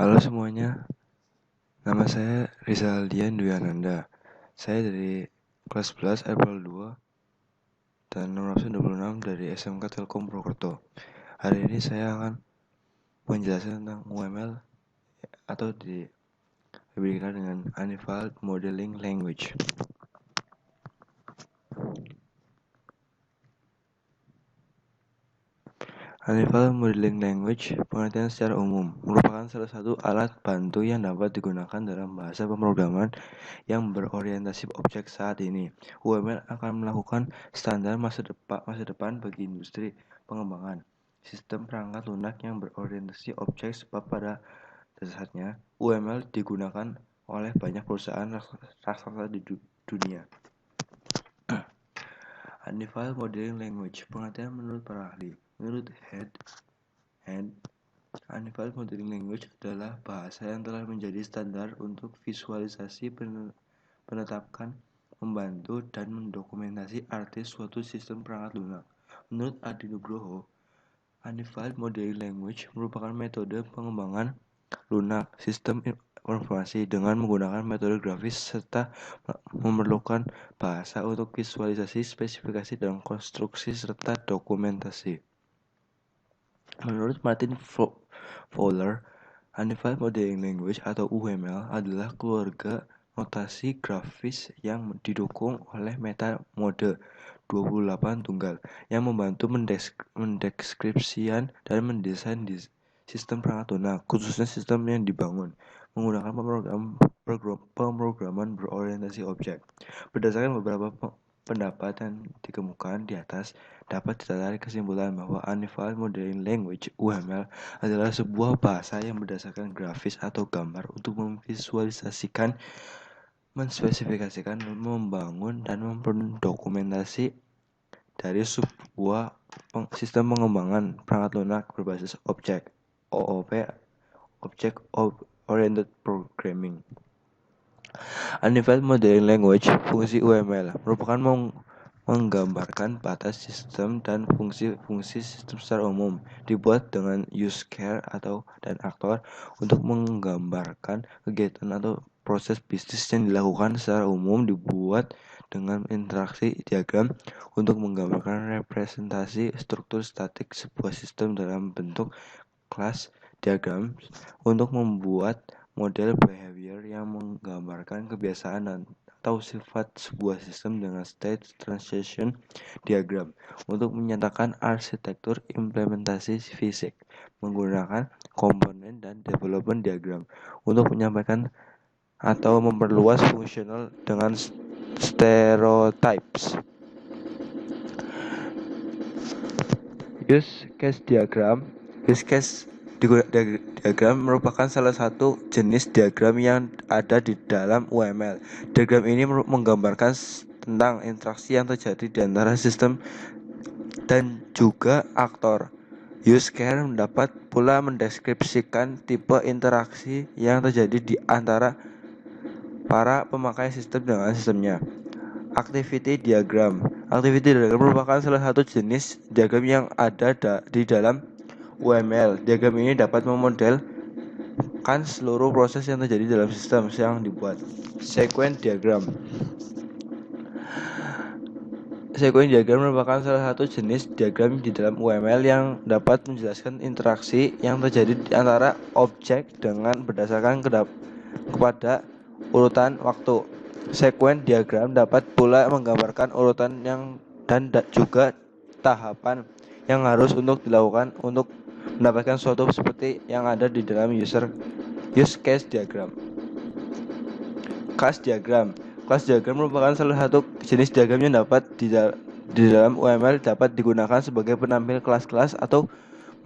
Halo semuanya, nama saya Rizaldian Dwi Ananda. Saya dari kelas 11 April 2 dan nomor absen 26 dari SMK Telkom Purwokerto. Hari ini saya akan menjelaskan tentang UML atau lebih dikenal dengan Unified Modeling Language. Unified Modeling Language, pengertian secara umum, merupakan salah satu alat bantu yang dapat digunakan dalam bahasa pemrograman yang berorientasi objek saat ini. UML akan melakukan standar masa depan bagi industri pengembangan sistem perangkat lunak yang berorientasi objek, sebab pada dasarnya UML digunakan oleh banyak perusahaan raksasa di dunia. Unified Modeling Language, pengertian menurut para ahli. Menurut Head, Unified Modeling Language adalah bahasa yang telah menjadi standar untuk visualisasi, penetapkan, membantu, dan mendokumentasi arti suatu sistem perangkat lunak. Menurut Adi Nugroho, Unified Modeling Language merupakan metode pengembangan lunak sistem informasi dengan menggunakan metode grafis serta memerlukan bahasa untuk visualisasi, spesifikasi, dan konstruksi serta dokumentasi. Menurut Martin Fowler, Unified Modeling Language atau UML adalah keluarga notasi grafis yang didukung oleh metamode 28 tunggal yang membantu mendeskripsikan dan mendesain sistem perangkat lunak, khususnya sistem yang dibangun menggunakan pemrograman berorientasi objek. Berdasarkan beberapa pendapat yang dikemukakan di atas, dapat ditarik kesimpulan bahwa Unified Modeling Language (UML) adalah sebuah bahasa yang berdasarkan grafis atau gambar untuk memvisualisasikan, menspesifikasikan, membangun, dan mendokumentasi dari sebuah sistem pengembangan perangkat lunak berbasis objek (OOP), Object Oriented Programming. Unified Modeling Language, fungsi UML, merupakan menggambarkan batas sistem dan fungsi-fungsi sistem secara umum, dibuat dengan use case dan aktor untuk menggambarkan kegiatan atau proses bisnis yang dilakukan secara umum, dibuat dengan interaksi diagram untuk menggambarkan representasi struktur statik sebuah sistem dalam bentuk kelas diagram, untuk membuat model behavior yang menggambarkan kebiasaan atau sifat sebuah sistem dengan state transition diagram, untuk menyatakan arsitektur implementasi fisik menggunakan komponen dan development diagram, untuk menyampaikan atau memperluas fungsional dengan stereotypes. Use case diagram. Use case diagram merupakan salah satu jenis diagram yang ada di dalam UML. Diagram ini menggambarkan tentang interaksi yang terjadi di antara sistem dan juga aktor. Use case dapat pula mendeskripsikan tipe interaksi yang terjadi di antara para pemakai sistem dengan sistemnya. Activity diagram. Activity diagram merupakan salah satu jenis diagram yang ada di dalam UML. Diagram ini dapat memodelkan seluruh proses yang terjadi dalam sistem yang dibuat. Sequence diagram. Sequence diagram merupakan salah satu jenis diagram di dalam UML yang dapat menjelaskan interaksi yang terjadi di antara objek dengan berdasarkan kepada urutan waktu. Sequence diagram dapat pula menggambarkan urutan dan juga tahapan yang harus untuk dilakukan untuk mendapatkan suatu seperti yang ada di dalam use case diagram. Class diagram. Class diagram merupakan salah satu jenis diagram yang dapat di dalam UML dapat digunakan sebagai penampil kelas-kelas atau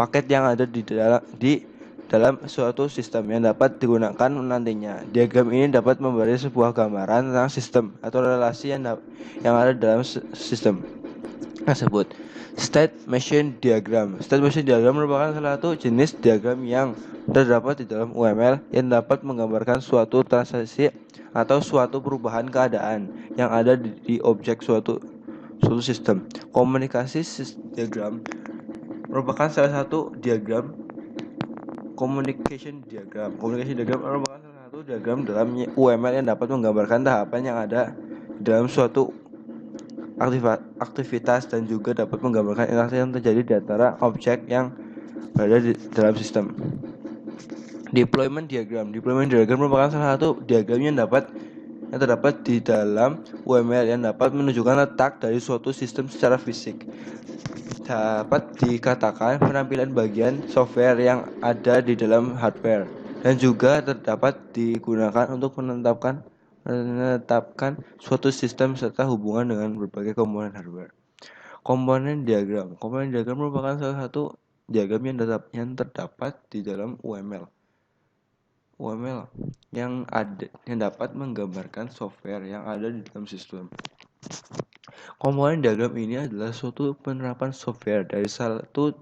paket yang ada di dalam suatu sistem yang dapat digunakan nantinya. Diagram ini dapat memberi sebuah gambaran tentang sistem atau relasi yang ada dalam sistem tersebut. State machine diagram. State machine diagram merupakan salah satu jenis diagram yang terdapat di dalam UML yang dapat menggambarkan suatu transaksi atau suatu perubahan keadaan yang ada di objek suatu sistem. Komunikasi diagram merupakan salah satu diagram Communication diagram. Communication diagram merupakan salah satu diagram dalam UML yang dapat menggambarkan tahapan yang ada dalam suatu aktivitas dan juga dapat menggambarkan interaksi yang terjadi di antara objek yang berada di dalam sistem. Deployment diagram. Deployment diagram merupakan salah satu diagram yang terdapat di dalam UML yang dapat menunjukkan letak dari suatu sistem secara fisik. Dapat dikatakan penampilan bagian software yang ada di dalam hardware dan juga terdapat digunakan untuk menetapkan suatu sistem serta hubungan dengan berbagai komponen hardware. Komponen diagram. Komponen diagram merupakan salah satu diagram yang terdapat di dalam UML yang dapat menggambarkan software yang ada di dalam sistem. Komponen diagram ini adalah suatu penerapan software dari satu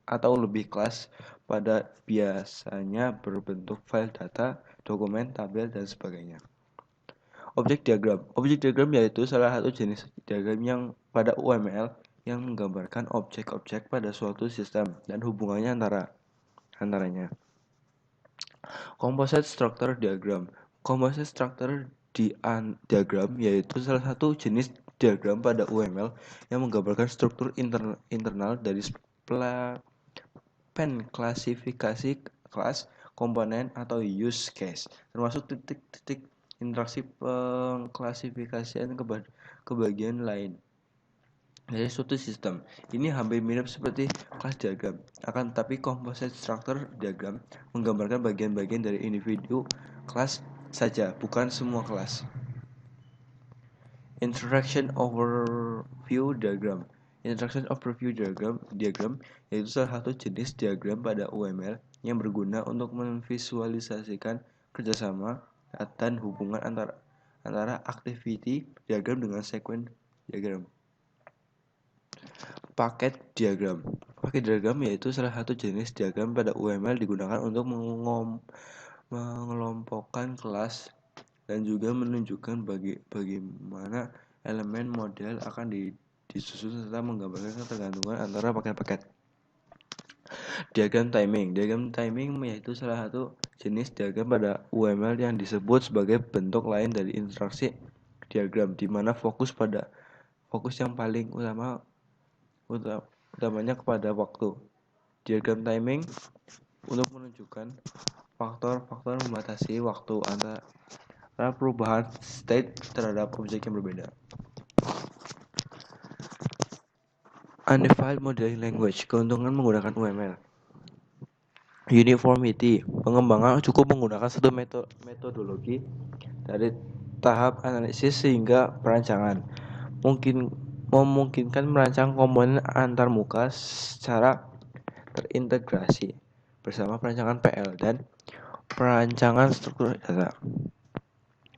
atau lebih kelas pada biasanya berbentuk file data, dokumen, tabel, dan sebagainya. Objek diagram. Objek diagram yaitu salah satu jenis diagram yang pada UML yang menggambarkan objek-objek pada suatu sistem dan hubungannya antaranya. Composite structure diagram. Composite structure diagram yaitu salah satu jenis diagram pada UML yang menggambarkan struktur internal dari klasifikasi kelas, komponen, atau use case, termasuk titik-titik interaksi pengklasifikasian ke bagian lain dari suatu sistem. Ini hampir mirip seperti kelas diagram, akan tetapi composite structure diagram menggambarkan bagian-bagian dari individu kelas saja, bukan semua kelas. Interaction overview diagram. Interaction overview diagram yaitu salah satu jenis diagram pada UML yang berguna untuk memvisualisasikan kerjasama dan hubungan antara activity diagram dengan sequence diagram. Paket diagram. Paket diagram yaitu salah satu jenis diagram pada UML digunakan untuk mengelompokkan kelas dan juga menunjukkan bagaimana elemen model akan disusun serta menggambarkan ketergantungan antara paket-paket. Diagram timing. Diagram timing yaitu salah satu jenis diagram pada UML yang disebut sebagai bentuk lain dari interaksi diagram, di mana fokus yang paling utamanya kepada waktu. Diagram timing untuk menunjukkan faktor-faktor membatasi waktu antara perubahan state terhadap objek yang berbeda. Unified Modeling Language. Keuntungan menggunakan UML. Uniformity. Pengembangan cukup menggunakan satu metodologi dari tahap analisis sehingga perancangan. Memungkinkan merancang komponen antarmuka secara terintegrasi bersama perancangan PL dan perancangan struktur data.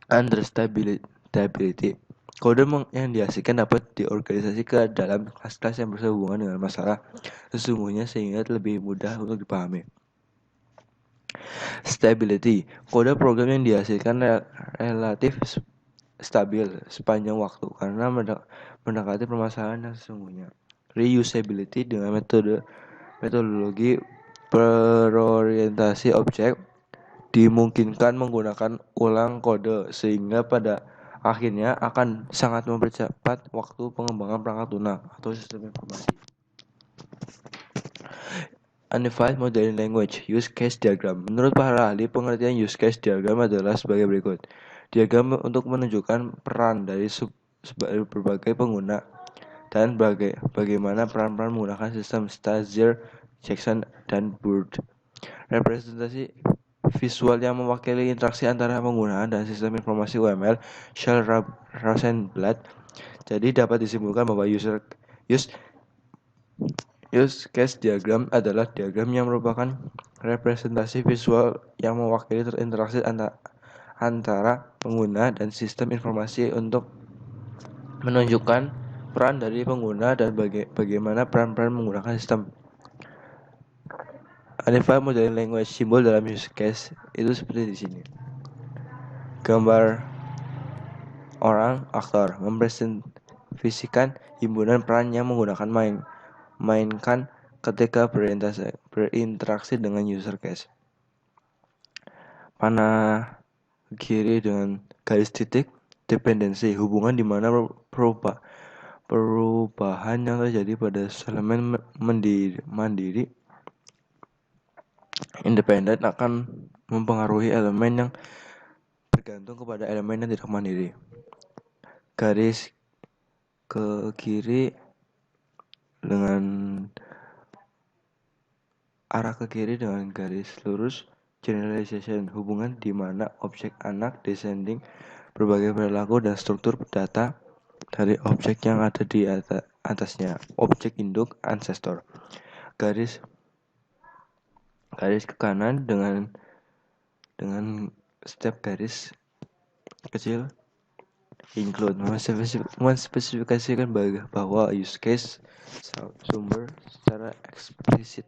Understandability. Kode yang dihasilkan dapat diorganisasi ke dalam kelas-kelas yang bersehubungan dengan masalah sesungguhnya sehingga lebih mudah untuk dipahami. Stability. Kode program yang dihasilkan relatif stabil sepanjang waktu karena mendekati permasalahan yang sesungguhnya. Reusability dengan metodologi berorientasi objek dimungkinkan menggunakan ulang kode sehingga pada akhirnya akan sangat mempercepat waktu pengembangan perangkat lunak atau sistem informasi. Unified Modeling Language Use Case Diagram. Menurut para ahli, pengertian use case diagram adalah sebagai berikut. Diagram untuk menunjukkan peran dari berbagai pengguna dan bagaimana peran-peran menggunakan sistem Stazir, Jackson, dan Bird. Representasi visual yang mewakili interaksi antara penggunaan dan sistem informasi UML Shell Rosenblatt. Jadi dapat disimpulkan bahwa use case diagram adalah diagram yang merupakan representasi visual yang mewakili interaksi antara pengguna dan sistem informasi untuk menunjukkan peran dari pengguna dan bagaimana peran-peran menggunakan sistem. Unified Modeling Language simbol dalam use case itu seperti di sini. Gambar orang aktor mempresentasikan himpunan peran yang menggunakan mainkan ketika berinteraksi dengan user case. panah kiri dengan garis titik, dependensi, hubungan di mana perubahan yang terjadi pada elemen mandiri independen akan mempengaruhi elemen yang bergantung kepada elemen yang tidak mandiri. Garis ke kiri dengan arah ke kiri dengan garis lurus, generalization, hubungan di mana objek anak descending berbagai perilaku dan struktur data dari objek yang ada di atasnya, objek induk ancestor. Garis ke kanan dengan setiap garis kecil include menspesifikasikan bahwa use case sumber secara eksplisit.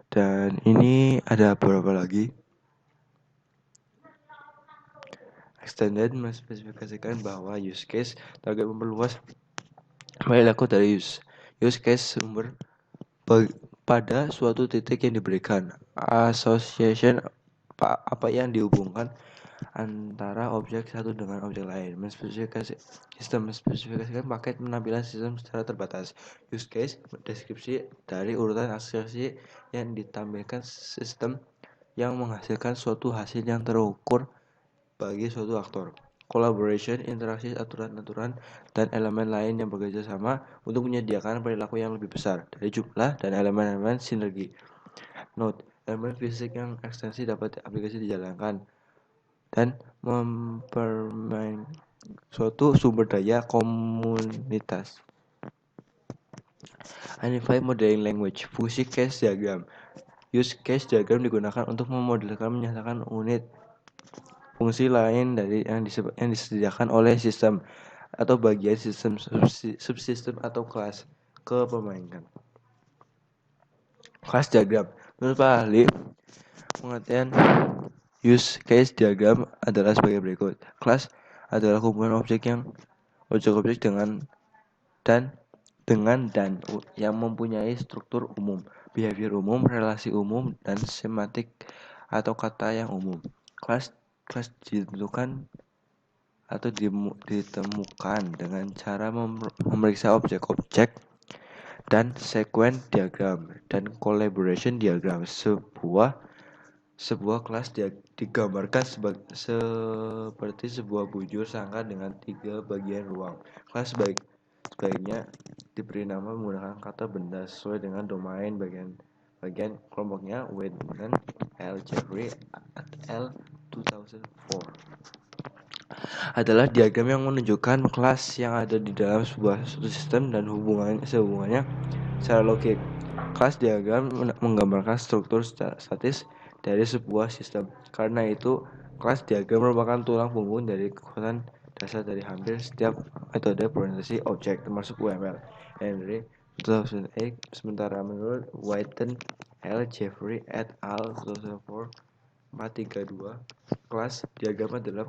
Dan ini ada beberapa lagi. Extended menspesifikasikan bahwa use case target memperluas perilaku dari use case sumber pada suatu titik yang diberikan. Association apa yang dihubungkan antara objek satu dengan objek lain. Sistem menspesifikasikan paket penampilan sistem secara terbatas. Use case deskripsi dari urutan asosiasi yang ditampilkan sistem yang menghasilkan suatu hasil yang terukur bagi suatu aktor. Collaboration, interaksi aturan-aturan dan elemen lain yang bekerja sama untuk menyediakan perilaku yang lebih besar dari jumlah dan elemen-elemen sinergi. Note, elemen fisik yang ekstensi dapat aplikasi dijalankan dan mempermain suatu sumber daya komunitas. Identify modeling language. Fungsi case diagram. Use case diagram digunakan untuk memodelkan menyatakan unit fungsi lain dari yang disediakan oleh sistem atau bagian sistem subsistem atau kelas kepermainan. Kelas diagram. Menurut Pak ahli, pengertian use case diagram adalah sebagai berikut. Kelas adalah kumpulan objek dengan dan yang mempunyai struktur umum, behavior umum, relasi umum, dan semantik atau kata yang umum. Kelas ditentukan atau ditemukan dengan cara memeriksa objek-objek dan sekuen diagram dan collaboration diagram. Sebuah kelas digambarkan seperti sebuah bujur sangkar dengan 3 bagian ruang. Kelas sebaiknya diberi nama menggunakan kata benda sesuai dengan domain bagian kelompoknya. Whitman L. Jeffrey et al. 2004 adalah diagram yang menunjukkan kelas yang ada di dalam sebuah sistem dan hubungannya secara logik. Kelas diagram menggambarkan struktur statis dari sebuah sistem. Karena itu, kelas diagram merupakan tulang punggung dari kekuatan dasar dari hampir setiap metode presentasi objek, termasuk UML. Henry 2008. Sementara menurut Whiten L. Jeffrey et al. 2004 432, kelas diagram adalah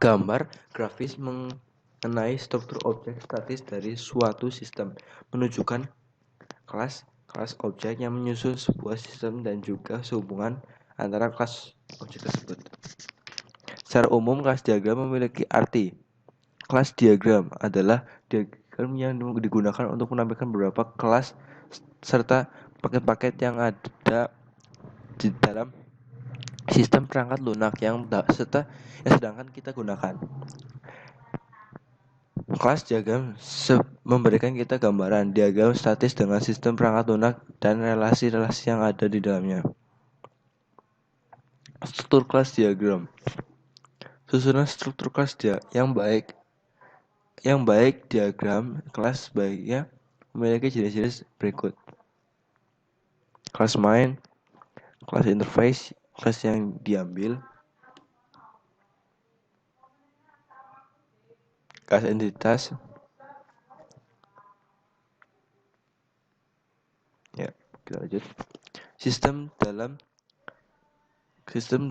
gambar grafis mengenai struktur objek statis dari suatu sistem, menunjukkan kelas objek yang menyusun sebuah sistem dan juga hubungan antara kelas objek tersebut. Secara umum, kelas diagram memiliki arti. Kelas diagram adalah diagram yang digunakan untuk menampilkan beberapa kelas serta paket-paket yang ada di dalam sistem perangkat lunak yang sedangkan kita gunakan. Kelas diagram memberikan kita gambaran diagram statis dengan sistem perangkat lunak dan relasi-relasi yang ada di dalamnya. Struktur kelas diagram. Susunan struktur kelas yang baik diagram kelas baiknya memiliki jenis-jenis berikut. Kelas main, kelas interface, kelas yang diambil, kelas entitas. Ya, kita lanjut. Sistem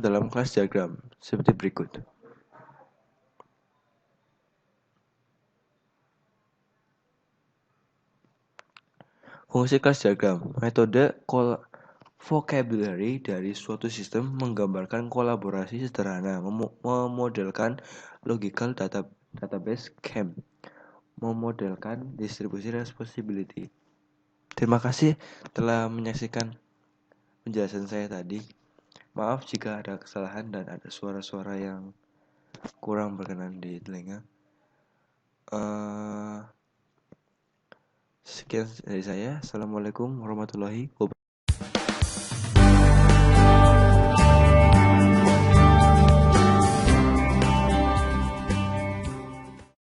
dalam kelas diagram seperti berikut. Fungsi kelas diagram. Metode Vocabulary dari suatu sistem menggambarkan kolaborasi sederhana, memodelkan logical database scheme, memodelkan distribusi responsibility. Terima kasih telah menyaksikan penjelasan saya tadi. Maaf jika ada kesalahan dan ada suara-suara yang kurang berkenan di telinga. Sekian dari saya. Assalamualaikum warahmatullahi wabarakatuh.